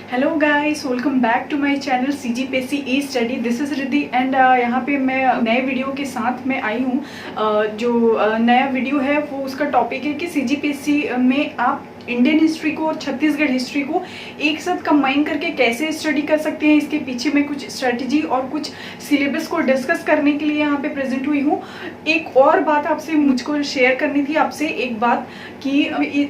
Hello guys, welcome back to my channel CGPSC e study. This is Riddhi and यहाँ पे मैं नए video के साथ में आई हूँ। जो नया वीडियो है वो उसका टॉपिक है कि CGPSC में आप इंडियन हिस्ट्री को और छत्तीसगढ़ हिस्ट्री को एक साथ कंबाइन करके कैसे स्टडी कर सकते हैं। इसके पीछे मैं कुछ स्ट्रेटजी और कुछ सिलेबस को डिस्कस करने के लिए यहाँ पे प्रेजेंट हुई हूँ। एक और बात आपसे मुझको शेयर करनी थी आपसे एक बात कि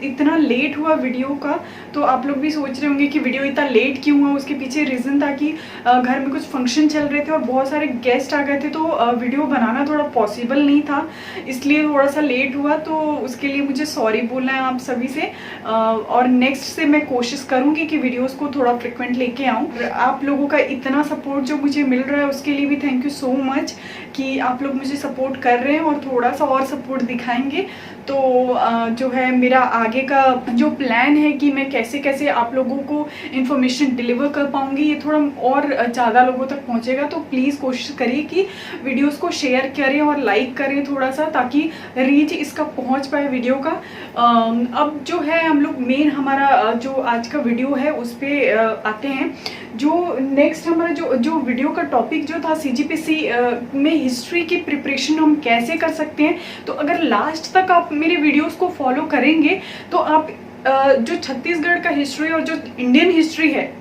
इतना लेट हुआ वीडियो का, तो आप लोग भी सोच रहे होंगे कि वीडियो इतना लेट क्यों हुआ। उसके पीछे रीज़न था कि घर में कुछ फंक्शन चल रहे थे और बहुत सारे गेस्ट आ गए थे, तो वीडियो बनाना थोड़ा पॉसिबल नहीं था, इसलिए थोड़ा सा लेट हुआ। तो उसके लिए मुझे सॉरी बोलना है आप सभी से। और नेक्स्ट से मैं कोशिश करूंगी कि वीडियोस को थोड़ा फ्रिक्वेंट लेके आऊँ। आप लोगों का इतना सपोर्ट जो मुझे मिल रहा है उसके लिए भी थैंक यू सो मच कि आप लोग मुझे सपोर्ट कर रहे हैं और थोड़ा सा और सपोर्ट दिखाएंगे तो जो है मेरा आगे का जो प्लान है कि मैं कैसे कैसे आप लोगों को इन्फॉर्मेशन डिलीवर कर पाऊंगी, ये थोड़ा और ज़्यादा लोगों तक पहुंचेगा। तो प्लीज़ कोशिश करिए कि वीडियोस को शेयर करें और लाइक करें थोड़ा सा, ताकि रीच इसका पहुंच पाए वीडियो का। अब जो है हम लोग मेन हमारा जो आज का वीडियो है उस पर आते हैं। जो नेक्स्ट हमारा जो वीडियो का टॉपिक जो था CGPSC में हिस्ट्री की प्रिपरेशन हम कैसे कर सकते हैं। तो अगर लास्ट तक आप मेरे वीडियोस को फॉलो करेंगे तो आप जो छत्तीसगढ़ का हिस्ट्री और जो इंडियन हिस्ट्री है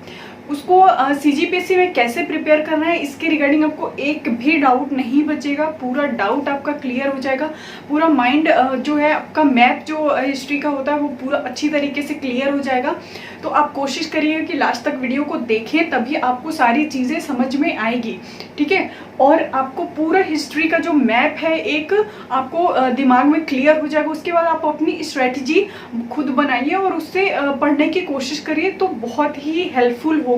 उसको CGPSC में कैसे प्रिपेयर करना है, इसके रिगार्डिंग आपको एक भी डाउट नहीं बचेगा। पूरा डाउट आपका क्लियर हो जाएगा। पूरा माइंड जो है आपका मैप जो हिस्ट्री का होता है वो पूरा अच्छी तरीके से क्लियर हो जाएगा। तो आप कोशिश करिए कि लास्ट तक वीडियो को देखें, तभी आपको सारी चीज़ें समझ में आएगी, ठीक है। और आपको पूरा हिस्ट्री का जो मैप है एक आपको दिमाग में क्लियर हो जाएगा। उसके बाद आप अपनी स्ट्रेटजी खुद बनाइए और उससे पढ़ने की कोशिश करिए, तो बहुत ही हेल्पफुल होगा।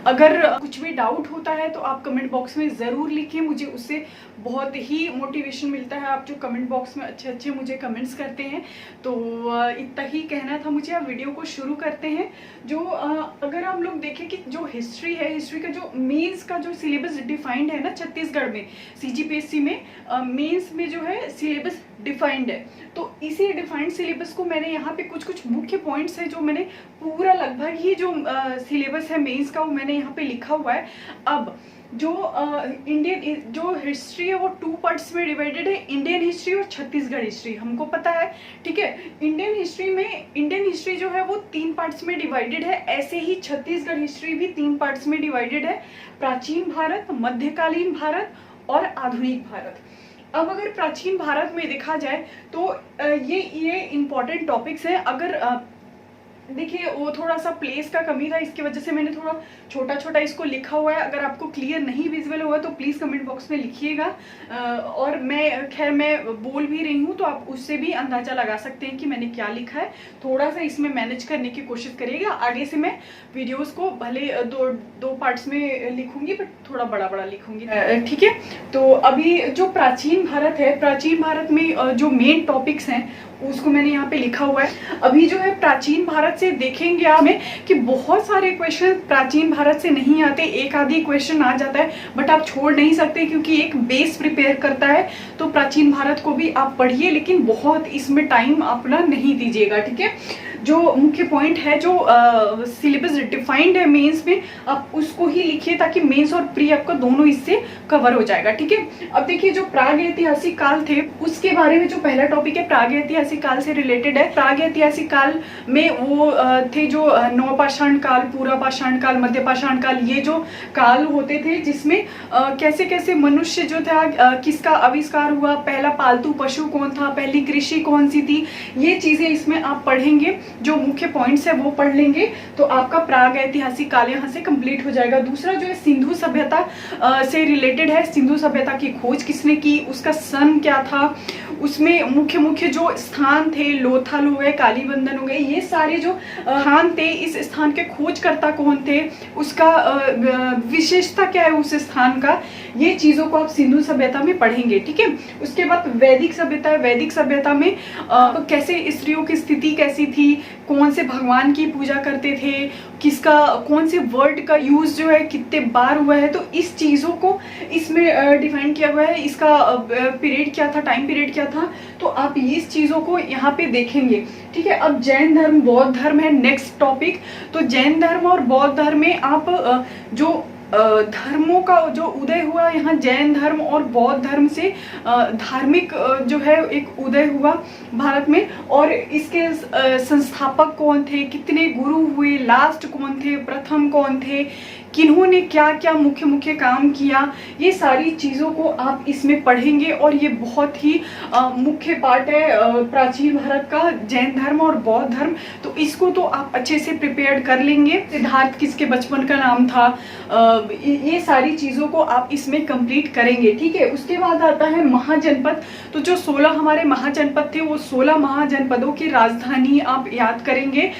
अगर कुछ भी डाउट होता है तो आप कमेंट बॉक्स में ज़रूर लिखिए, मुझे उससे बहुत ही मोटिवेशन मिलता है। आप जो कमेंट बॉक्स में अच्छे अच्छे मुझे कमेंट्स करते हैं। तो इतना ही कहना था मुझे। अब वीडियो को शुरू करते हैं। जो अगर हम लोग देखें कि जो हिस्ट्री है, हिस्ट्री का जो मेंस का जो सिलेबस डिफाइंड है ना छत्तीसगढ़ में CGPSC में मेंस में जो है सिलेबस डिफाइंड है। तो इसी डिफाइंड सिलेबस को मैंने यहाँ पे कुछ कुछ मुख्य पॉइंट्स है जो मैंने पूरा लगभग ही जो सिलेबस है मेंस का वो मैंने यहाँ पे लिखा हुआ है। अब जो इंडियन जो हिस्ट्री है वो 2 पार्ट्स में डिवाइडेड है, इंडियन हिस्ट्री और छत्तीसगढ़ हिस्ट्री, हमको पता है, ठीक है। इंडियन हिस्ट्री जो है वो 3 पार्ट्स में डिवाइडेड है। ऐसे ही छत्तीसगढ़ हिस्ट्री भी 3 पार्ट्स में डिवाइडेड है, प्राचीन भारत, मध्यकालीन भारत और आधुनिक भारत। अब अगर प्राचीन भारत में देखा जाए तो ये इंपॉर्टेंट टॉपिक्स हैं। अगर देखिए वो थोड़ा सा प्लेस का कमी था, इसकी वजह से मैंने थोड़ा छोटा छोटा इसको लिखा हुआ है। अगर आपको क्लियर नहीं विजुअल हुआ तो प्लीज़ कमेंट बॉक्स में लिखिएगा। और मैं बोल भी रही हूँ तो आप उससे भी अंदाज़ा लगा सकते हैं कि मैंने क्या लिखा है। थोड़ा सा इसमें मैनेज करने की कोशिश करिएगा। आगे से मैं वीडियोस को भले दो पार्ट्स में लिखूंगी, बट थोड़ा बड़ा बड़ा लिखूंगी, ठीक है। तो अभी जो प्राचीन भारत है, प्राचीन भारत में जो मेन टॉपिक्स हैं उसको मैंने यहाँ पे लिखा हुआ है। अभी जो है प्राचीन भारत से देखेंगे आप में कि बहुत सारे क्वेश्चन प्राचीन भारत से नहीं आते, एक आधी क्वेश्चन आ जाता है, बट आप छोड़ नहीं सकते क्योंकि एक बेस प्रिपेयर करता है। तो प्राचीन भारत को भी आप पढ़िए, लेकिन बहुत इसमें टाइम अपना नहीं दीजिएगा, ठीक है। जो मुख्य पॉइंट है जो सिलेबस डिफाइंड है मेंस में, आप उसको ही लिखिए ताकि मेंस और प्री आपका दोनों इससे कवर हो जाएगा, ठीक है। अब देखिए जो प्राग ऐतिहासिक काल थे उसके बारे में जो पहला टॉपिक है प्राग ऐतिहासिक काल से रिलेटेड है। प्राग ऐतिहासिक काल में वो थे जो नवपाषाण काल, पूरा पाषाण काल, मध्य पाषाण काल, ये जो काल होते थे जिसमें कैसे कैसे मनुष्य जो था किसका आविष्कार हुआ, पहला पालतू पशु कौन था, पहली कृषि कौन सी थी, ये चीजें इसमें आप पढ़ेंगे। जो मुख्य पॉइंट्स है वो पढ़ लेंगे तो आपका प्राग ऐतिहासिक काल यहाँ से कंप्लीट हो जाएगा। दूसरा जो है सिंधु सभ्यता से रिलेटेड है। सिंधु सभ्यता की खोज किसने की, उसका सन क्या था, उसमें मुख्य मुख्य जो स्थान थे, लोथल हो गए, कालीबंधन हो गए, ये सारे जो स्थान थे, इस स्थान के खोजकर्ता कौन थे, उसका विशेषता क्या है उस स्थान का, ये चीजों को आप सिंधु सभ्यता में पढ़ेंगे, ठीक है। उसके बाद वैदिक सभ्यता है। वैदिक सभ्यता में कैसे स्त्रियों की स्थिति कैसी थी, कौन से भगवान की पूजा करते थे, किसका कौन से वर्ड का यूज़ जो है कितने बार हुआ है, तो इस चीज़ों को इसमें डिफाइन किया हुआ है। इसका पीरियड क्या था, टाइम पीरियड क्या था, तो आप इस चीज़ों को यहाँ पे देखेंगे। ठीक है, अब जैन धर्म, बौद्ध धर्म है नेक्स्ट टॉपिक। तो जैन धर्म और बौद्ध धर्म में आप जो धर्मों का जो उदय हुआ, यहाँ जैन धर्म और बौद्ध धर्म से धार्मिक जो है एक उदय हुआ भारत में। और इसके संस्थापक कौन थे, कितने गुरु हुए, लास्ट कौन थे, प्रथम कौन थे, किन्होंने क्या क्या मुख्य मुख्य काम किया, ये सारी चीज़ों को आप इसमें पढ़ेंगे। और ये बहुत ही मुख्य पार्ट है प्राचीन भारत का, जैन धर्म और बौद्ध धर्म। तो इसको तो आप अच्छे से प्रिपेयर कर लेंगे। सिद्धार्थ किसके बचपन का नाम था, ये सारी चीज़ों को आप इसमें कंप्लीट करेंगे। ठीक है, उसके बाद आता है महाजनपद। तो जो 16 हमारे महाजनपद थे, वो 16 महाजनपदों की राजधानी आप याद करेंगे।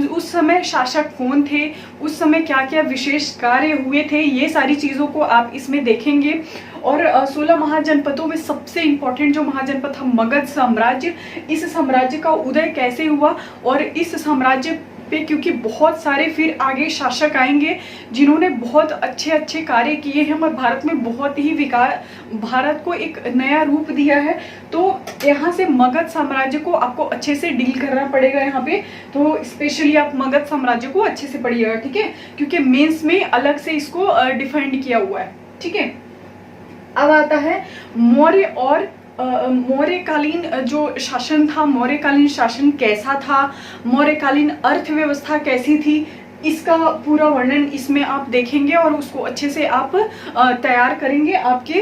उस समय शासक कौन थे, उस समय क्या क्या विशेष कार्य हुए थे, ये सारी चीज़ों को आप इसमें देखेंगे। और 16 महाजनपदों में सबसे इंपॉर्टेंट जो महाजनपद था मगध साम्राज्य। इस साम्राज्य का उदय कैसे हुआ, और इस साम्राज्य पे क्योंकि बहुत सारे फिर आगे शासक आएंगे जिन्होंने बहुत अच्छे अच्छे कार्य किए हैं और भारत में बहुत ही विकास, भारत को एक नया रूप दिया है। तो यहाँ से मगध साम्राज्य को आपको अच्छे से डील करना पड़ेगा यहाँ पे। तो स्पेशली आप मगध साम्राज्य को अच्छे से पढ़िएगा। ठीक है, क्योंकि मेंस में अलग से इसको डिफाइंड किया हुआ है। ठीक है, अब आता है मौर्य और मौर्यकालीन जो शासन था, मौर्यकालीन शासन कैसा था, मौर्यकालीन अर्थव्यवस्था कैसी थी, इसका पूरा वर्णन इसमें आप देखेंगे और उसको अच्छे से आप तैयार करेंगे। आपके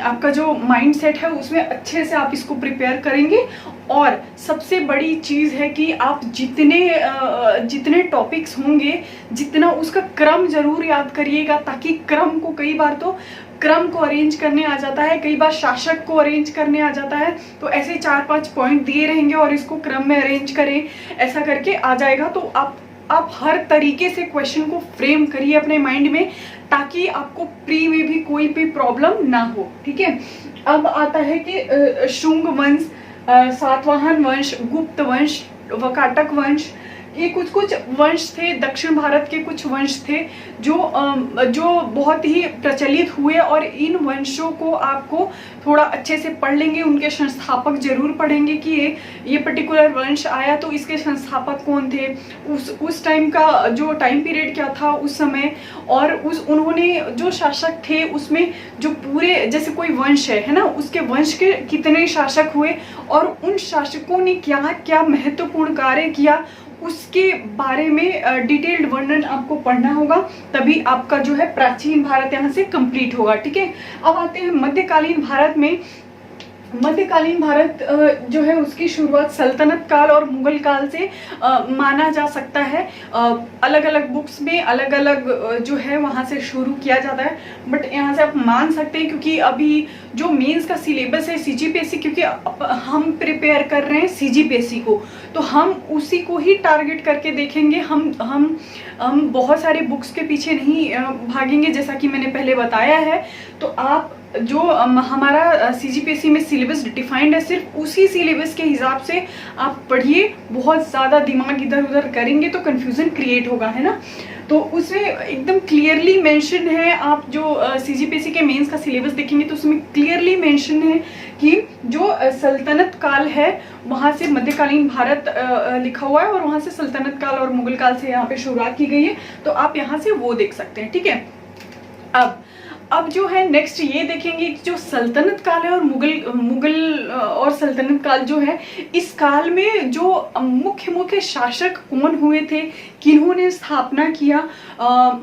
आपका जो माइंड सेट है उसमें अच्छे से आप इसको प्रिपेयर करेंगे। और सबसे बड़ी चीज़ है कि आप जितने टॉपिक्स होंगे, जितना उसका क्रम जरूर याद करिएगा, ताकि क्रम को, कई बार तो क्रम को अरेंज करने आ जाता है, कई बार शासक को अरेंज करने आ जाता है। तो ऐसे 4-5 पॉइंट दिए रहेंगे और इसको क्रम में अरेंज करें, ऐसा करके आ जाएगा। तो आप हर तरीके से क्वेश्चन को फ्रेम करिए अपने माइंड में, ताकि आपको प्री में भी कोई भी प्रॉब्लम ना हो। ठीक है, अब आता है कि शुंग वंश, सातवाहन वंश, गुप्त वंश, वकाटक वंश, ये कुछ वंश थे, दक्षिण भारत के कुछ वंश थे जो बहुत ही प्रचलित हुए। और इन वंशों को आपको थोड़ा अच्छे से पढ़ लेंगे, उनके संस्थापक जरूर पढ़ेंगे कि ये पर्टिकुलर वंश आया तो इसके संस्थापक कौन थे, उस टाइम का जो टाइम पीरियड क्या था उस समय, और उन्होंने जो शासक थे उसमें जो पूरे, जैसे कोई वंश है ना, उसके वंश के कितने शासक हुए और उन शासकों ने क्या क्या महत्वपूर्ण कार्य किया, उसके बारे में डिटेल्ड वर्णन आपको पढ़ना होगा। तभी आपका जो है प्राचीन भारत यहाँ से कंप्लीट होगा। ठीक है, अब आते हैं मध्यकालीन भारत में। मध्यकालीन भारत जो है उसकी शुरुआत सल्तनत काल और मुगल काल से माना जा सकता है। अलग अलग बुक्स में अलग अलग जो है वहाँ से शुरू किया जाता है, बट यहाँ से आप मान सकते हैं क्योंकि अभी जो मेंस का सिलेबस है सीजीपीएससी, क्योंकि हम प्रिपेयर कर रहे हैं सीजीपीएससी को, तो हम उसी को ही टारगेट करके देखेंगे। हम बहुत सारे बुक्स के पीछे नहीं भागेंगे, जैसा कि मैंने पहले बताया है। तो आप जो हमारा सीजीपीएससी में सिलेबस डिफाइंड है, सिर्फ उसी सिलेबस के हिसाब से आप पढ़िए। बहुत ज़्यादा दिमाग इधर उधर करेंगे तो कंफ्यूजन क्रिएट होगा, है ना। तो उसमें एकदम क्लियरली मेंशन है, आप जो सीजीपीएससी के मेंस का सिलेबस देखेंगे तो उसमें क्लियरली मेंशन है कि जो सल्तनत काल है वहाँ से मध्यकालीन भारत लिखा हुआ है, और वहाँ से सल्तनत काल और मुगल काल से यहाँ पे शुरुआत की गई है। तो आप यहाँ से वो देख सकते हैं। ठीक है, अब जो है नेक्स्ट ये देखेंगे कि जो सल्तनत काल है और मुगल और सल्तनत काल जो है, इस काल में जो मुख्य शासक कौन हुए थे, किन्होंने स्थापना किया,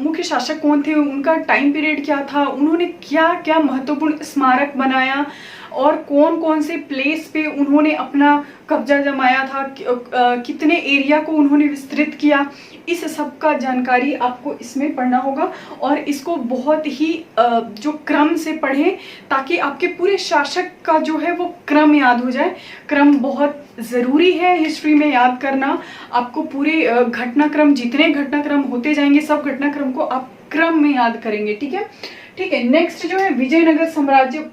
मुख्य शासक कौन थे, उनका टाइम पीरियड क्या था, उन्होंने क्या क्या महत्वपूर्ण स्मारक बनाया, और कौन कौन से प्लेस पे उन्होंने अपना कब्जा जमाया था, कितने एरिया को उन्होंने विस्तृत किया, इस सब का जानकारी आपको इसमें पढ़ना होगा। और इसको बहुत ही जो क्रम से पढ़ें, ताकि आपके पूरे शासक का जो है वो क्रम याद हो जाए। क्रम बहुत ज़रूरी है हिस्ट्री में याद करना। आपको पूरे घटनाक्रम, जितने घटनाक्रम होते जाएंगे, सब घटनाक्रम को आप क्रम में याद करेंगे। ठीक है, नेक्स्ट जो है विजयनगर साम्राज्य।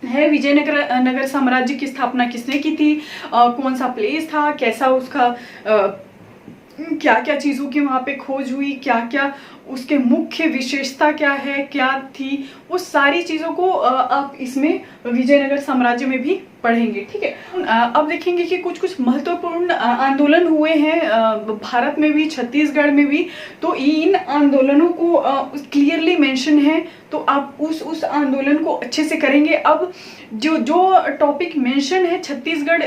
है विजयनगर नगर साम्राज्य की स्थापना किसने की थी, कौन सा प्लेस था, कैसा उसका क्या क्या चीज़ों की वहाँ पे खोज हुई, क्या क्या उसके मुख्य विशेषता क्या है, क्या थी, वो सारी चीज़ों को आप इसमें विजयनगर साम्राज्य में भी पढ़ेंगे। ठीक है, अब देखेंगे कि कुछ कुछ महत्वपूर्ण आंदोलन हुए हैं भारत में भी, छत्तीसगढ़ में भी। तो इन आंदोलनों को क्लियरली मेंशन है, तो आप उस आंदोलन को अच्छे से करेंगे। अब जो टॉपिक मेंशन है छत्तीसगढ़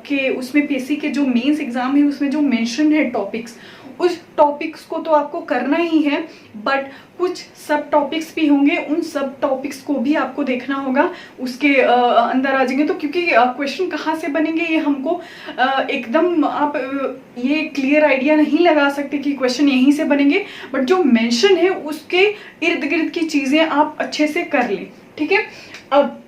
के उसमें पीएससी के जो मेंस एग्जाम है उसमें जो मेंशन है टॉपिक्स, उस टॉपिक्स को तो आपको करना ही है, बट कुछ सब टॉपिक्स भी होंगे, उन सब टॉपिक्स को भी आपको देखना होगा, उसके अंदर आ जाएंगे। तो क्योंकि क्वेश्चन कहाँ से बनेंगे ये हमको एकदम आप ये क्लियर आइडिया नहीं लगा सकते कि क्वेश्चन यहीं से बनेंगे, बट जो मेंशन है उसके इर्द गिर्द की चीज़ें आप अच्छे से कर लें। ठीक है, अब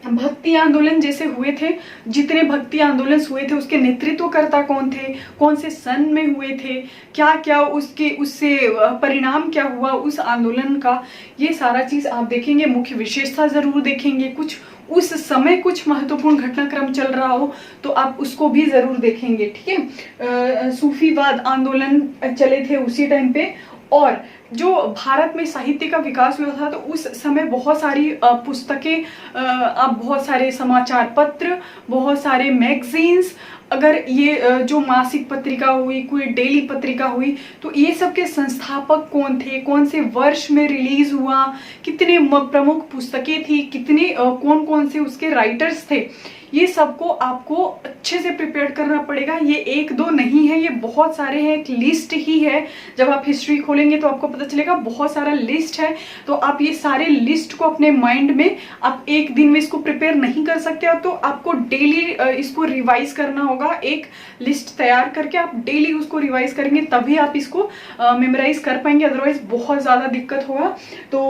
भक्ति आंदोलन जैसे हुए थे, जितने भक्ति आंदोलन हुए थे उसके नेतृत्वकर्ता कौन थे, कौन से सन में हुए थे, क्या क्या उससे परिणाम क्या हुआ उस आंदोलन का, ये सारा चीज़ आप देखेंगे। मुख्य विशेषता ज़रूर देखेंगे, कुछ उस समय कुछ महत्वपूर्ण घटनाक्रम चल रहा हो तो आप उसको भी ज़रूर देखेंगे। ठीक है, सूफीवाद आंदोलन चले थे उसी टाइम पे, और जो भारत में साहित्य का विकास हुआ था तो उस समय बहुत सारी पुस्तकें, आप बहुत सारे समाचार पत्र, बहुत सारे मैगजीन्स, अगर ये जो मासिक पत्रिका हुई, कोई डेली पत्रिका हुई, तो ये सब के संस्थापक कौन थे, कौन से वर्ष में रिलीज हुआ, कितने प्रमुख पुस्तकें थी, कितने कौन कौन से उसके राइटर्स थे, ये सबको आपको अच्छे से प्रिपेयर करना पड़ेगा। ये एक दो नहीं है, ये बहुत सारे हैं, एक लिस्ट ही है। जब आप हिस्ट्री खोलेंगे तो आपको पता चलेगा बहुत सारा लिस्ट है। तो आप ये सारे लिस्ट को अपने माइंड में, आप एक दिन में इसको प्रिपेयर नहीं कर सकते, तो आपको डेली इसको रिवाइज करना होगा। एक लिस्ट तैयार करके आप डेली उसको रिवाइज करेंगे तभी आप इसको मेमोराइज कर पाएंगे, अदरवाइज बहुत ज़्यादा दिक्कत होगा। तो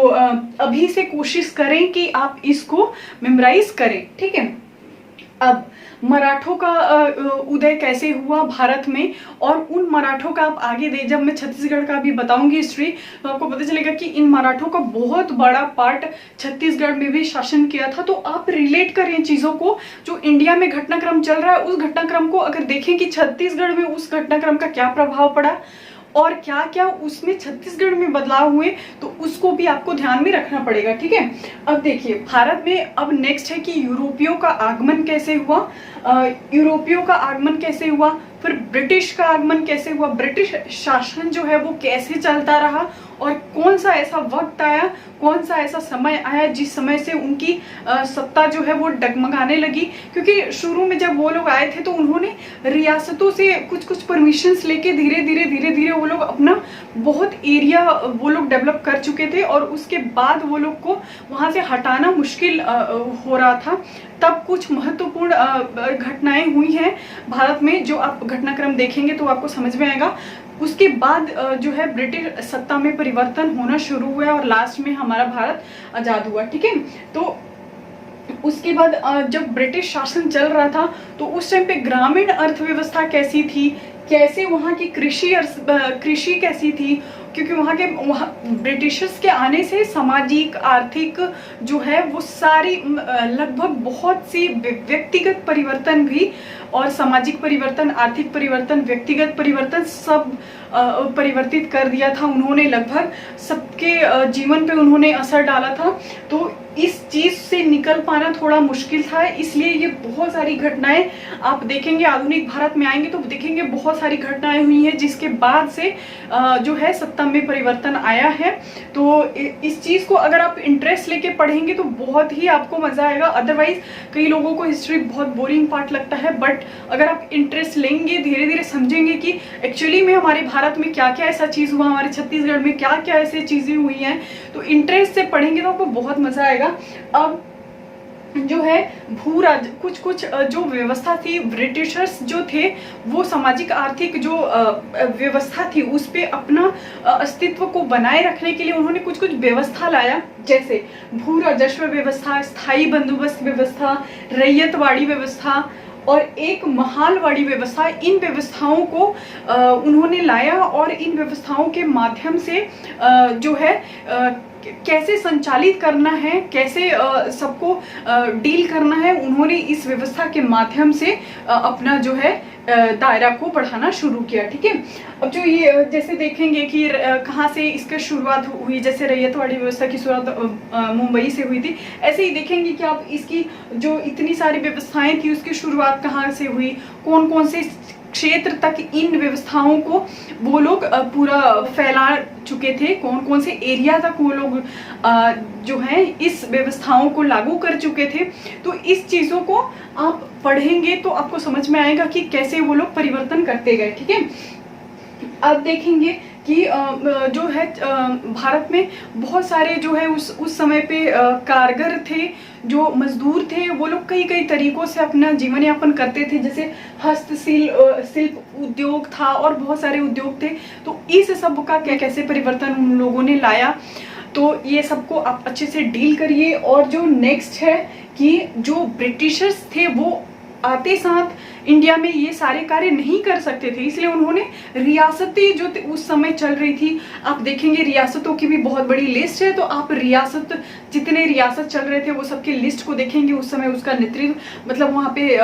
अभी से कोशिश करें कि आप इसको मेमोराइज करें। ठीक है, अब मराठों का उदय कैसे हुआ भारत में, और उन मराठों का आप आगे दे, जब मैं छत्तीसगढ़ का भी बताऊंगी हिस्ट्री, तो आपको पता चलेगा कि इन मराठों का बहुत बड़ा पार्ट छत्तीसगढ़ में भी शासन किया था। तो आप रिलेट करें चीज़ों को, जो इंडिया में घटनाक्रम चल रहा है उस घटनाक्रम को अगर देखें कि छत्तीसगढ़ में उस घटनाक्रम का क्या प्रभाव पड़ा और क्या क्या उसमें छत्तीसगढ़ में बदलाव हुए, तो उसको भी आपको ध्यान में रखना पड़ेगा। ठीक है, अब देखिए भारत में अब नेक्स्ट है कि यूरोपियों का आगमन कैसे हुआ, यूरोपियों का आगमन कैसे हुआ, फिर ब्रिटिश का आगमन कैसे हुआ, ब्रिटिश शासन जो है वो कैसे चलता रहा, और कौन सा ऐसा वक्त आया, कौन सा ऐसा समय आया जिस समय से उनकी सत्ता जो है वो डगमगाने लगी। क्योंकि शुरू में जब वो लोग आए थे तो उन्होंने रियासतों से कुछ कुछ परमिशंस लेके धीरे धीरे वो लोग अपना बहुत एरिया वो लोग डेवलप कर चुके थे, और उसके बाद वो लोग को वहाँ से हटाना मुश्किल हो रहा था। तब कुछ महत्वपूर्ण घटनाएं हुई हैं भारत में, जो आप घटनाक्रम देखेंगे तो आपको समझ में आएगा। उसके बाद जो है ब्रिटिश सत्ता में परिवर्तन होना शुरू हुआ और लास्ट में हमारा भारत आज़ाद हुआ। ठीक है, तो उसके बाद जब ब्रिटिश शासन चल रहा था तो उस टाइम पे ग्रामीण अर्थव्यवस्था कैसी थी, कैसे वहाँ की कृषि कैसी थी, क्योंकि वहाँ ब्रिटिशर्स के आने से सामाजिक आर्थिक जो है वो सारी लगभग बहुत सी व्यक्तिगत परिवर्तन भी, और सामाजिक परिवर्तन, आर्थिक परिवर्तन, व्यक्तिगत परिवर्तन सब परिवर्तित कर दिया था उन्होंने, लगभग सबके जीवन पे उन्होंने असर डाला था। तो इस चीज़ से निकल पाना थोड़ा मुश्किल था, इसलिए ये बहुत सारी घटनाएं आप देखेंगे। आधुनिक भारत में आएंगे तो देखेंगे बहुत सारी घटनाएं हुई हैं जिसके बाद से जो है सत्ता में परिवर्तन आया है। तो इस चीज़ को अगर आप इंटरेस्ट लेके पढ़ेंगे तो बहुत ही आपको मज़ा आएगा। अदरवाइज कई लोगों को हिस्ट्री बहुत बोरिंग पार्ट लगता है, बट अगर आप इंटरेस्ट लेंगे, धीरे धीरे समझेंगे कि एक्चुअली में हमारे भारत में क्या क्या ऐसा चीज़ हुआ, हमारे छत्तीसगढ़ में क्या क्या ऐसी चीज़ें हुई हैं, तो इंटरेस्ट से पढ़ेंगे तो आपको बहुत मज़ा आएगा। अब जो है भूराज कुछ जो व्यवस्था थी, ब्रिटिशर्स जो थे वो सामाजिक आर्थिक जो व्यवस्था थी उस पे अपना अस्तित्व को बनाए रखने के लिए उन्होंने कुछ कुछ व्यवस्था लाया, जैसे भू राजस्व व्यवस्था, स्थायी बंदोबस्त व्यवस्था, रैयतवाड़ी व्यवस्था और एक महालवाड़ी व्यवस्था। इन व्यवस्थाओं को उन्होंने लाया और इन व्यवस्थाओं के माध्यम से जो है कैसे संचालित करना है, कैसे सबको डील करना है, उन्होंने इस व्यवस्था के माध्यम से अपना जो है दायरा को बढ़ाना शुरू किया। ठीक है, अब जो ये जैसे देखेंगे कि कहाँ से इसका शुरुआत हुई, जैसे रैयतवाड़ी व्यवस्था की शुरुआत मुंबई से हुई थी, ऐसे ही देखेंगे कि आप इसकी जो इतनी सारी व्यवस्थाएं थी उसकी शुरुआत कहाँ से हुई, कौन कौन से क्षेत्र तक इन व्यवस्थाओं को वो लोग पूरा फैला चुके थे, कौन कौन से एरिया तक वो लोग जो है इस व्यवस्थाओं को लागू कर चुके थे। तो इस चीज़ों को आप पढ़ेंगे तो आपको समझ में आएगा कि कैसे वो लोग परिवर्तन करते गए। ठीक है, अब देखेंगे कि जो है भारत में बहुत सारे जो है उस समय पे कारगर थे, जो मजदूर थे, वो लोग कई कई तरीकों से अपना जीवन यापन करते थे, जैसे शिल्प उद्योग था और बहुत सारे उद्योग थे। तो इस सब का कैसे परिवर्तन उन लोगों ने लाया, तो ये सबको आप अच्छे से डील करिए। और जो नेक्स्ट है कि जो ब्रिटिशर्स थे वो आते साथ इंडिया में ये सारे कार्य नहीं कर सकते थे, इसलिए उन्होंने रियासतें जो उस समय चल रही थी, आप देखेंगे रियासतों की भी बहुत बड़ी लिस्ट है, तो आप रियासत जितने रियासत चल रहे थे वो सबकी लिस्ट को देखेंगे, उस समय उसका नेतृत्व मतलब वहाँ पे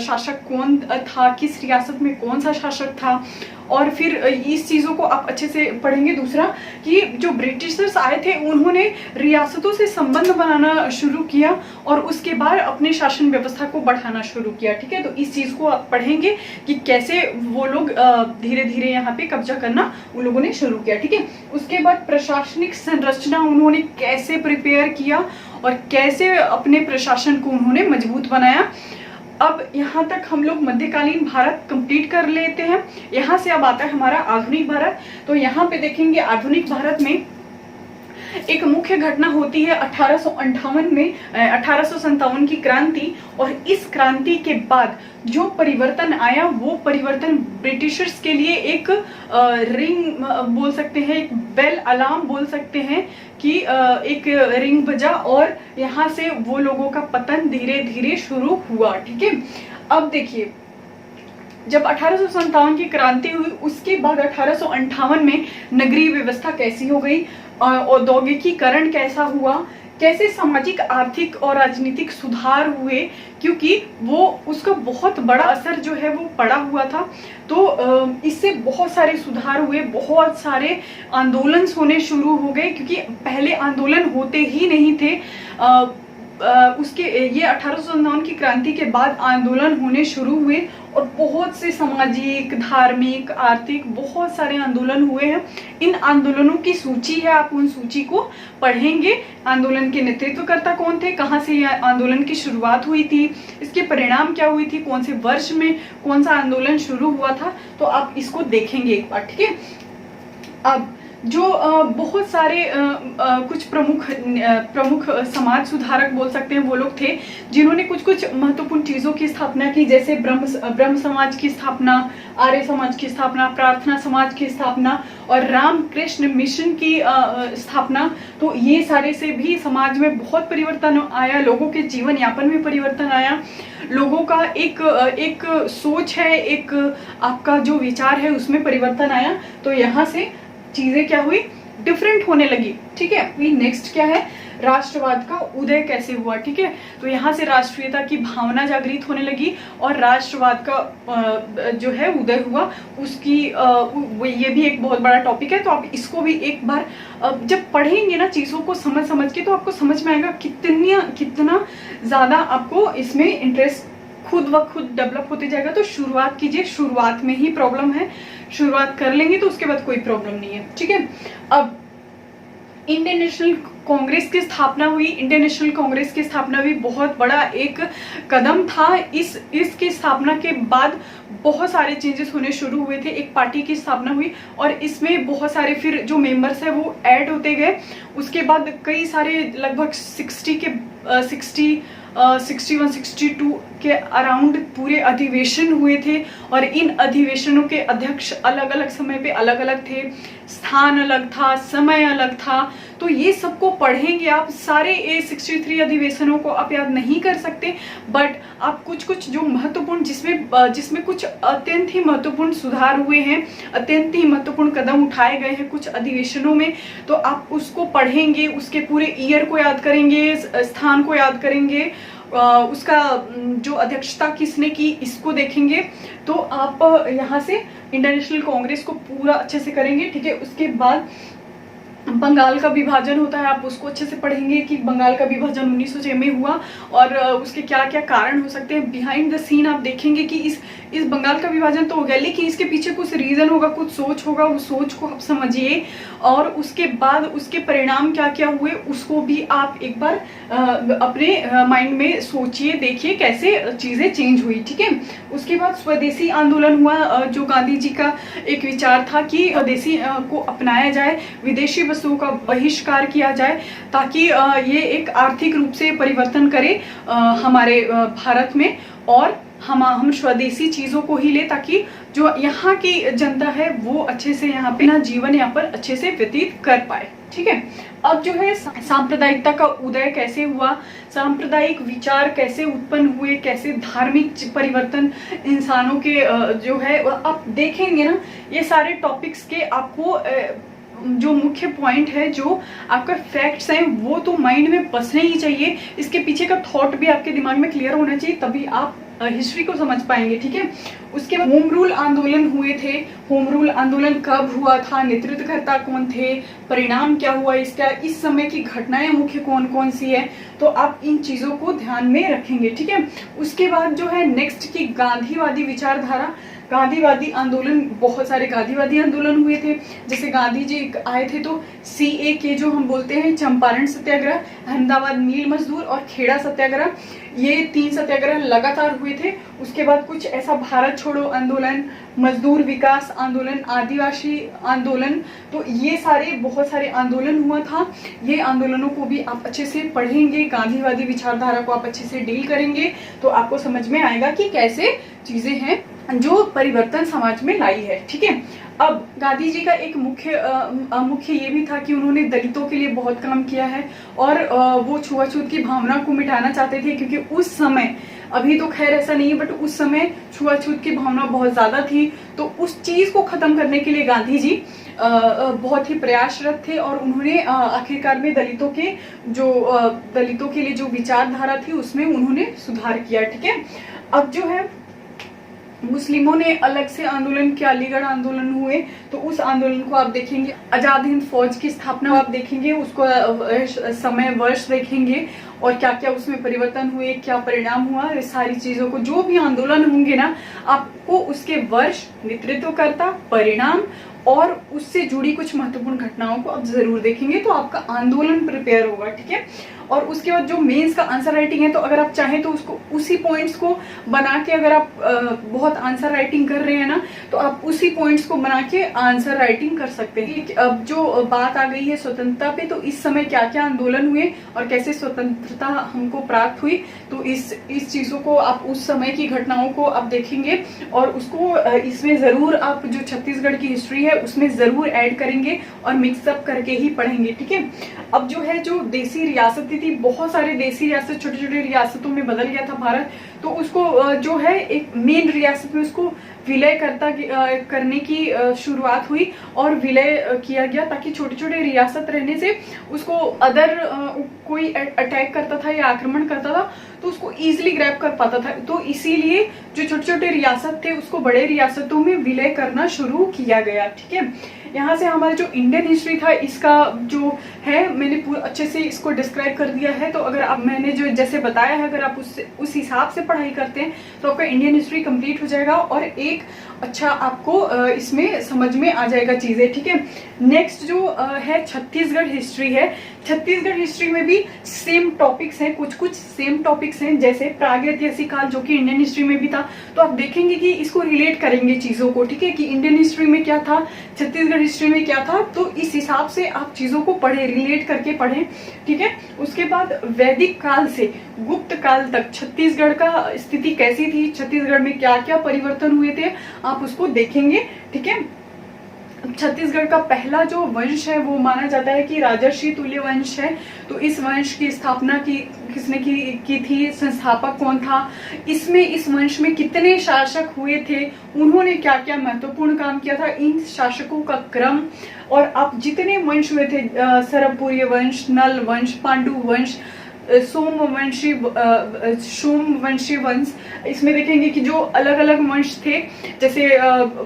शासक कौन था, किस रियासत में कौन सा शासक था, और फिर इस चीज़ों को आप अच्छे से पढ़ेंगे। दूसरा कि जो ब्रिटिशर्स आए थे उन्होंने रियासतों से संबंध बनाना शुरू किया और उसके बाद अपने शासन व्यवस्था को बढ़ाना शुरू किया। ठीक है, तो इस चीज़ को आप पढ़ेंगे कि कैसे वो लोग धीरे धीरे यहाँ पे कब्जा करना उन लोगों ने शुरू किया। ठीक है, उसके बाद प्रशासनिक संरचना उन्होंने कैसे प्रिपेयर किया और कैसे अपने प्रशासन को उन्होंने मजबूत बनाया। अब यहाँ तक हम लोग मध्यकालीन भारत कंप्लीट कर लेते हैं। यहाँ से अब आता है हमारा आधुनिक भारत। तो यहाँ पे देखेंगे आधुनिक भारत में एक मुख्य घटना होती है 1858 में 1857 की क्रांति, और इस क्रांति के बाद जो परिवर्तन आया वो परिवर्तन ब्रिटिशर्स के लिए एक रिंग बोल सकते हैं, एक बेल अलार्म बोल सकते हैं कि एक रिंग बजा और यहाँ से वो लोगों का पतन धीरे धीरे शुरू हुआ। ठीक है, अब देखिए जब 1857 की क्रांति हुई उसके बाद 1858 में नगरीय व्यवस्था कैसी हो गई, औद्योगिकीकरण कैसा हुआ, कैसे सामाजिक आर्थिक और राजनीतिक सुधार हुए, क्योंकि वो उसका बहुत बड़ा असर जो है वो पड़ा हुआ था। तो इससे बहुत सारे सुधार हुए, बहुत सारे आंदोलन होने शुरू हो गए, क्योंकि पहले आंदोलन होते ही नहीं थे। उसके ये 1857 की क्रांति के बाद आंदोलन होने शुरू हुए और बहुत से सामाजिक, धार्मिक, आर्थिक बहुत सारे आंदोलन हुए हैं। इन आंदोलनों की सूची है, आप उन सूची को पढ़ेंगे। आंदोलन के नेतृत्वकर्ता कौन थे, कहाँ से यह आंदोलन की शुरुआत हुई थी, इसके परिणाम क्या हुई थी, कौन से वर्ष में कौन सा आंदोलन शुरू हुआ था, तो आप इसको देखेंगे एक बार। ठीक है, अब जो बहुत सारे कुछ प्रमुख समाज सुधारक बोल सकते हैं वो लोग थे जिन्होंने कुछ कुछ महत्वपूर्ण चीज़ों की स्थापना की, जैसे ब्रह्म समाज की स्थापना, आर्य समाज की स्थापना, प्रार्थना समाज की स्थापना और रामकृष्ण मिशन की स्थापना। तो ये सारे से भी समाज में बहुत परिवर्तन आया, लोगों के जीवन यापन में परिवर्तन आया, लोगों का एक सोच है, एक आपका जो विचार है उसमें परिवर्तन आया। तो यहाँ से चीजें क्या हुई, डिफरेंट होने लगी। ठीक है, फिर नेक्स्ट क्या है, राष्ट्रवाद का उदय कैसे हुआ। ठीक है, तो यहाँ से राष्ट्रीयता की भावना जागृत होने लगी और राष्ट्रवाद का जो है उदय हुआ। उसकी ये भी एक बहुत बड़ा टॉपिक है, तो आप इसको भी एक बार जब पढ़ेंगे ना चीज़ों को समझ के, तो आपको समझ में आएगा कितना ज़्यादा आपको इसमें इंटरेस्ट खुद ब खुद डेवलप होते जाएगा। तो शुरुआत कीजिए, शुरुआत में ही प्रॉब्लम है, शुरुआत कर लेंगे तो उसके बाद कोई प्रॉब्लम नहीं है। ठीक है, अब इंडियन नेशनल कांग्रेस की स्थापना हुई। इंडियन नेशनल कांग्रेस की स्थापना भी बहुत बड़ा एक कदम था। इसकी स्थापना के बाद बहुत सारे चेंजेस होने शुरू हुए थे। एक पार्टी की स्थापना हुई और इसमें बहुत सारे फिर जो मेंबर्स है वो ऐड होते गए। उसके बाद कई सारे लगभग 60 61-62 के अराउंड पूरे अधिवेशन हुए थे और इन अधिवेशनों के अध्यक्ष अलग अलग समय पे अलग अलग थे, स्थान अलग था, समय अलग था। तो ये सबको पढ़ेंगे आप। सारे ये 63 अधिवेशनों को आप याद नहीं कर सकते, बट आप कुछ कुछ जो महत्वपूर्ण जिसमें कुछ अत्यंत ही महत्वपूर्ण सुधार हुए हैं, अत्यंत ही महत्वपूर्ण कदम उठाए गए हैं कुछ अधिवेशनों में, तो आप उसको पढ़ेंगे, उसके पूरे ईयर को याद करेंगे, स्थान को याद करेंगे, उसका जो अध्यक्षता किसने की इसको देखेंगे। तो आप यहाँ से इंटरनेशनल कांग्रेस को पूरा अच्छे से करेंगे, ठीक है। उसके बाद बंगाल का विभाजन होता है, आप उसको अच्छे से पढ़ेंगे कि बंगाल का विभाजन 1906 में हुआ और उसके क्या क्या कारण हो सकते हैं। बिहाइंड द सीन आप देखेंगे कि इस बंगाल का विभाजन तो हो गया, लेकिन इसके पीछे कुछ रीजन होगा, कुछ सोच होगा, उस सोच को आप समझिए और उसके बाद उसके परिणाम क्या क्या हुए उसको भी आप एक बार अपने माइंड में सोचिए, देखिए कैसे चीजें चेंज हुई, ठीक है। उसके बाद स्वदेशी आंदोलन हुआ, जो गांधी जी का एक विचार था कि स्वदेशी को अपनाया जाए, विदेशी वस्तुओं का बहिष्कार किया जाए, ताकि ये एक आर्थिक रूप से परिवर्तन करे हमारे भारत में और हम स्वदेशी चीजों को ही ले, ताकि जो यहाँ की जनता है वो अच्छे से यहाँ पे ना जीवन यहाँ पर अच्छे से व्यतीत कर पाए, ठीक है। अब जो है सांप्रदायिकता का उदय कैसे हुआ, सांप्रदायिक विचार कैसे उत्पन्न हुए, कैसे धार्मिक परिवर्तन इंसानों के जो है आप देखेंगे ना, ये सारे टॉपिक्स के आपको जो मुख्य पॉइंट है, जो आपका फैक्ट्स हैं वो तो माइंड में बसने ही चाहिए। इसके पीछे का थॉट भी आपके दिमाग में क्लियर होना चाहिए, तभी आप हिस्ट्री को समझ पाएंगे, ठीक है। उसके बाद होम रूल आंदोलन हुए थे। होम रूल आंदोलन कब हुआ था, नेतृत्वकर्ता कौन थे, परिणाम क्या हुआ इसका, इस समय की घटनाएं मुख्य कौन कौन सी है, तो आप इन चीजों को ध्यान में रखेंगे, ठीक है। उसके बाद जो है नेक्स्ट की गांधीवादी विचारधारा, गांधीवादी आंदोलन, बहुत सारे गांधीवादी आंदोलन हुए थे। जैसे गांधी जी आए थे तो CAK जो हम बोलते हैं, चंपारण सत्याग्रह, अहमदाबाद मील मजदूर और खेड़ा सत्याग्रह, ये 3 सत्याग्रह लगातार हुए थे। उसके बाद कुछ ऐसा भारत छोड़ो आंदोलन, मजदूर विकास आंदोलन, आदिवासी आंदोलन, तो ये सारे बहुत सारे आंदोलन हुआ था। ये आंदोलनों को भी आप अच्छे से पढ़ेंगे, गांधीवादी विचारधारा को आप अच्छे से डील करेंगे, तो आपको समझ में आएगा कि कैसे चीजें हैं जो परिवर्तन समाज में लाई है, ठीक है। अब गांधी जी का एक मुख्य ये भी था कि उन्होंने दलितों के लिए बहुत काम किया है और वो छुआछूत की भावना को मिटाना चाहते थे, क्योंकि उस समय, अभी तो खैर ऐसा नहीं है, बट उस समय छुआछूत की भावना बहुत ज्यादा थी। तो उस चीज को खत्म करने के लिए गांधी जी बहुत ही प्रयासरत थे और उन्होंने आखिरकार में दलितों के लिए जो विचारधारा थी उसमें उन्होंने सुधार किया, ठीक है। अब जो है मुस्लिमों ने अलग से आंदोलन किया, अलीगढ़ आंदोलन हुए, तो उस आंदोलन को आप देखेंगे। आजाद हिंद फौज की स्थापना आप देखेंगे, उसको समय वर्ष देखेंगे और क्या क्या उसमें परिवर्तन हुए, क्या परिणाम हुआ, इस सारी चीजों को, जो भी आंदोलन होंगे ना, आपको उसके वर्ष, नेतृत्वकर्ता, परिणाम और उससे जुड़ी कुछ महत्वपूर्ण घटनाओं को आप जरूर देखेंगे, तो आपका आंदोलन प्रिपेयर होगा, ठीक है। और उसके बाद जो मेंस का आंसर राइटिंग है, तो अगर आप चाहें तो उसको उसी पॉइंट्स को बना के, अगर आप बहुत आंसर राइटिंग कर रहे हैं ना, तो आप उसी पॉइंट्स को बना के आंसर राइटिंग कर सकते हैं। अब जो बात आ गई है स्वतंत्रता पे, तो इस समय क्या क्या आंदोलन हुए और कैसे स्वतंत्रता हमको प्राप्त हुई, तो इस चीजों को आप, उस समय की घटनाओं को आप देखेंगे और उसको इसमें जरूर आप जो छत्तीसगढ़ की हिस्ट्री है उसमें जरूर ऐड करेंगे और मिक्सअप करके ही पढ़ेंगे, ठीक है। अब जो है, जो देसी रियासतें थी, बहुत सारे देसी रियासत छोटे छोटे रियासतों में बदल गया था भारत, तो उसको जो है एक मेन रियासत में उसको विलय करने की शुरुआत हुई और विलय किया गया, ताकि छोटे छोटे रियासत रहने से उसको अदर कोई अटैक करता था या आक्रमण करता था तो उसको इजीली ग्रैब कर पाता था। तो इसीलिए जो छोटे छोटे रियासत थे उसको बड़े रियासतों में विलय करना शुरू किया गया, ठीक है। यहाँ से हमारा जो इंडियन हिस्ट्री था, इसका जो है मैंने पूरा अच्छे से इसको डिस्क्राइब कर दिया है। तो अगर आप, मैंने जो जैसे बताया है, अगर आप उस हिसाब से पढ़ाई करते हैं तो आपका इंडियन हिस्ट्री कंप्लीट हो जाएगा। और एक अच्छा आपको इसमें समझ में आ जाएगा चीजें, ठीक है। नेक्स्ट जो है छत्तीसगढ़ हिस्ट्री है। छत्तीसगढ़ हिस्ट्री में भी सेम टॉपिक्स हैं, कुछ कुछ सेम टॉपिक्स हैं, जैसे प्रागैतिहासिक काल जो कि इंडियन हिस्ट्री में भी था, तो आप देखेंगे कि इसको रिलेट करेंगे चीजों को, ठीक है, कि इंडियन हिस्ट्री में क्या था, छत्तीसगढ़ हिस्ट्री में क्या था, तो इस हिसाब से आप चीजों को पढ़े, रिलेट करके पढ़ें, ठीक है। उसके बाद वैदिक काल से गुप्त काल तक छत्तीसगढ़ का स्थिति कैसी थी, छत्तीसगढ़ में क्या क्या परिवर्तन हुए थे, आप उसको देखेंगे, ठीक है। छत्तीसगढ़ का पहला जो वंश है वो माना जाता है कि राजर्षि तुल्य वंश है। तो इस वंश की स्थापना किसने की थी, संस्थापक कौन था, इसमें इस वंश में कितने शासक हुए थे, उन्होंने क्या क्या महत्वपूर्ण काम किया था, इन शासकों का क्रम, और अब जितने वंश हुए थे, सरबपुरी वंश, नल वंश, पांडु वंश, सोमवंशी वंश, इसमें देखेंगे कि जो अलग अलग वंश थे, जैसे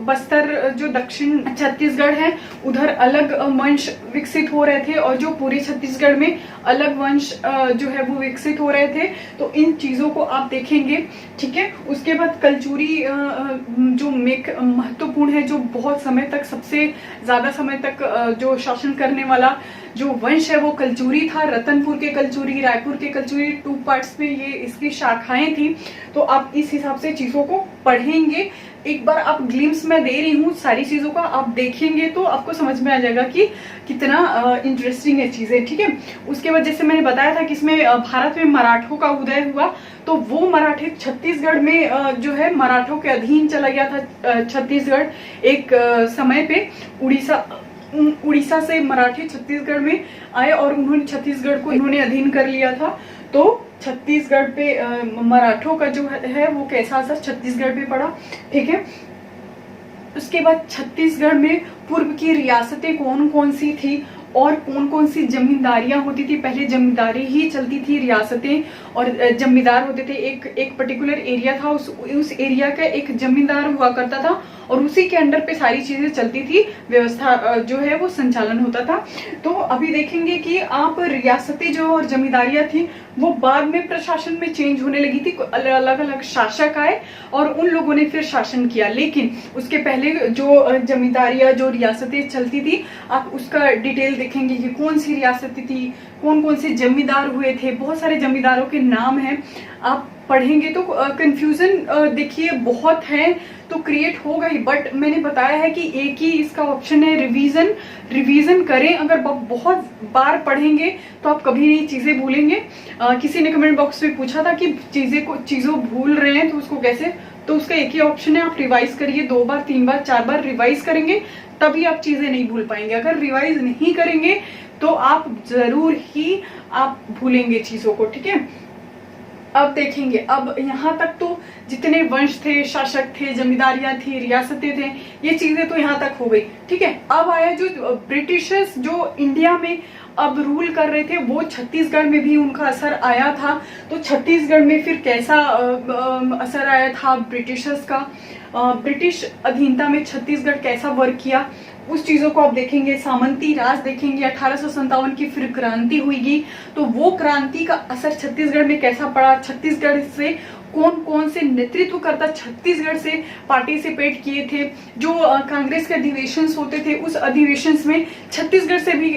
बस्तर जो दक्षिण छत्तीसगढ़ है उधर अलग वंश विकसित हो रहे थे, और जो पूरे छत्तीसगढ़ में अलग वंश जो है वो विकसित हो रहे थे। तो इन चीजों को आप देखेंगे, ठीक है। उसके बाद कलचुरी जो महत्वपूर्ण है, जो बहुत समय तक, सबसे ज्यादा समय तक जो शासन करने वाला जो वंश है वो कलचुरी था। रतनपुर के कलचुरी, रायपुर के कलचुरी, 2 पार्ट्स में ये इसकी शाखाएं थी। तो आप इस हिसाब से चीजों को पढ़ेंगे। एक बार आप ग्लिम्स में दे रही हूँ सारी चीजों का, आप देखेंगे तो आपको समझ में आ जाएगा कि कितना इंटरेस्टिंग है चीजें, ठीक है। उसके बाद जैसे मैंने बताया था कि इसमें भारत में मराठों का उदय हुआ, तो वो मराठे छत्तीसगढ़ में जो है मराठों के अधीन चला गया था छत्तीसगढ़ एक समय पे। उड़ीसा से मराठी छत्तीसगढ़ में आए और उन्होंने छत्तीसगढ़ को इन्होंने अधीन कर लिया था। तो छत्तीसगढ़ पे मराठों का जो है वो कैसा असर छत्तीसगढ़ पे पड़ा, ठीक है। उसके बाद छत्तीसगढ़ में पूर्व की रियासतें कौन कौन सी थी और कौन कौन सी जमींदारियां होती थी। पहले जमींदारी ही चलती थी, रियासतें और जमींदार होते थे। एक पर्टिकुलर एरिया था, उस एरिया का एक जमींदार हुआ करता था और उसी के अंडर पे सारी चीजें चलती थी, व्यवस्था जो है वो संचालन होता था। तो अभी देखेंगे कि आप रियासतें जो और जमींदारियां थी वो बाद में प्रशासन में चेंज होने लगी थी, अलग अलग शासक आए और उन लोगों ने फिर शासन किया। लेकिन उसके पहले जो जमींदारियां, जो रियासतें चलती थी, आप उसका डिटेल देखेंगे कि कौन सी रियासतें थी, कौन कौन से जमींदार हुए थे, बहुत सारे जमींदारों के नाम हैं। आप पढ़ेंगे तो कंफ्यूजन देखिए बहुत है तो क्रिएट होगा ही, बट मैंने बताया है कि एक ही इसका ऑप्शन है, रिवीजन करें। अगर बहुत बार पढ़ेंगे तो आप कभी नहीं चीजें भूलेंगे। किसी ने कमेंट बॉक्स में पूछा था कि चीजों भूल रहे हैं तो उसको कैसे, तो उसका एक ही ऑप्शन है, आप रिवाइज करिए। 2 बार 3 बार 4 बार रिवाइज करेंगे तभी आप चीजें नहीं भूल पाएंगे। अगर रिवाइज नहीं करेंगे तो आप जरूर ही आप भूलेंगे चीजों को, ठीक है। अब देखेंगे, अब यहाँ तक तो जितने वंश थे, शासक थे, जमींदारियां थी, रियासतें थे, ये चीजें तो यहाँ तक हो गई, ठीक है। अब आया जो ब्रिटिशर्स जो इंडिया में अब रूल कर रहे थे, वो छत्तीसगढ़ में भी उनका असर आया था। तो छत्तीसगढ़ में फिर कैसा असर आया था ब्रिटिशर्स का, ब्रिटिश अधीनता में छत्तीसगढ़ कैसा वर्क किया, उस चीजों को आप देखेंगे। सामंती राज देखेंगे, 1857 की फिर क्रांति हुईगी, तो वो क्रांति का असर छत्तीसगढ़ में कैसा पड़ा, छत्तीसगढ़ से कौन कौन से नेतृत्वकर्ता छत्तीसगढ़ से पार्टिसिपेट किए थे। जो कांग्रेस के अधिवेशन होते थे, उस अधिवेशन में छत्तीसगढ़ से भी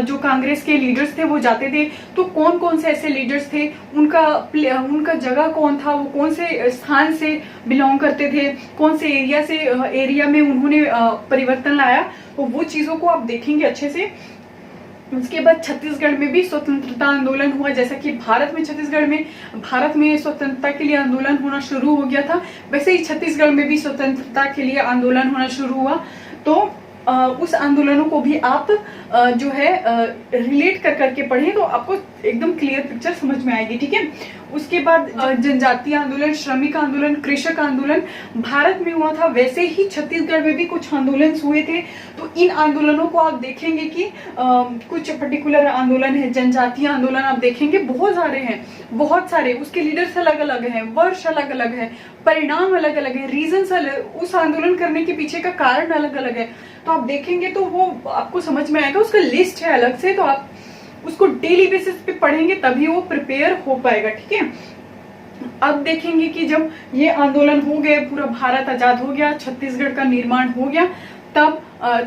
जो कांग्रेस के लीडर्स थे वो जाते थे। तो कौन कौन से ऐसे लीडर्स थे, उनका जगह कौन था, वो कौन से स्थान से बिलोंग करते थे, कौन से एरिया में उन्होंने परिवर्तन लाया, तो वो चीजों को आप देखेंगे अच्छे से। उसके बाद छत्तीसगढ़ में भी स्वतंत्रता आंदोलन हुआ, जैसा कि भारत में स्वतंत्रता के लिए आंदोलन होना शुरू हो गया था, वैसे ही छत्तीसगढ़ में भी स्वतंत्रता के लिए आंदोलन होना शुरू हुआ। तो उस आंदोलनों को भी आप जो है रिलेट करके पढ़ें तो आपको एकदम क्लियर पिक्चर समझ में आएगी, ठीक है। उसके बाद जनजातीय आंदोलन, श्रमिक आंदोलन, कृषक आंदोलन भारत में हुआ था, वैसे ही छत्तीसगढ़ में भी कुछ आंदोलन हुए थे। तो इन आंदोलनों को आप देखेंगे कि कुछ पर्टिकुलर आंदोलन है, जनजातीय आंदोलन आप देखेंगे बहुत सारे, उसके लीडर्स अलग अलग हैं, वर्ष अलग अलग है, परिणाम अलग अलग है, रीजंस अलग, उस आंदोलन करने के पीछे का कारण अलग अलग है। तो आप देखेंगे तो वो आपको समझ में आएगा, उसका लिस्ट है अलग से, तो आप उसको डेली बेसिस पे पढ़ेंगे तभी वो प्रिपेयर हो पाएगा, ठीक है। अब देखेंगे कि जब ये आंदोलन हो गए, पूरा भारत आजाद हो गया, छत्तीसगढ़ का निर्माण हो गया, तब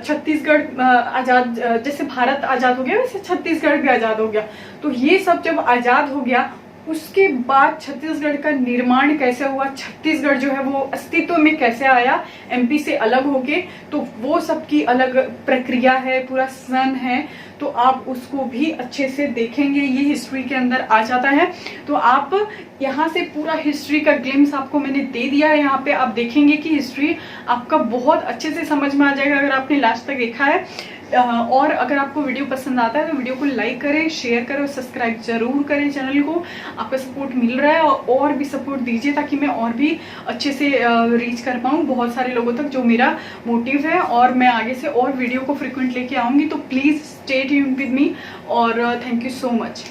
छत्तीसगढ़ आजाद, जैसे भारत आजाद हो गया वैसे छत्तीसगढ़ भी आजाद हो गया। तो ये सब जब आजाद हो गया, उसके बाद छत्तीसगढ़ का निर्माण कैसे हुआ, छत्तीसगढ़ जो है वो अस्तित्व में कैसे आया एमपी से अलग होके, तो वो सबकी अलग प्रक्रिया है, पूरा सन है। तो आप उसको भी अच्छे से देखेंगे, ये हिस्ट्री के अंदर आ जाता है। तो आप यहाँ से पूरा हिस्ट्री का ग्लिम्स आपको मैंने दे दिया है। यहाँ पे आप देखेंगे कि हिस्ट्री आपका बहुत अच्छे से समझ में आ जाएगा अगर आपने लास्ट तक देखा है। और अगर आपको वीडियो पसंद आता है तो वीडियो को लाइक करें, शेयर करें और सब्सक्राइब जरूर करें चैनल को। आपका सपोर्ट मिल रहा है और भी सपोर्ट दीजिए ताकि मैं और भी अच्छे से रीच कर पाऊँ बहुत सारे लोगों तक, जो मेरा मोटिव है। और मैं आगे से और वीडियो को फ्रिक्वेंट लेके आऊँगी। तो please stay tuned with me और थैंक यू सो मच।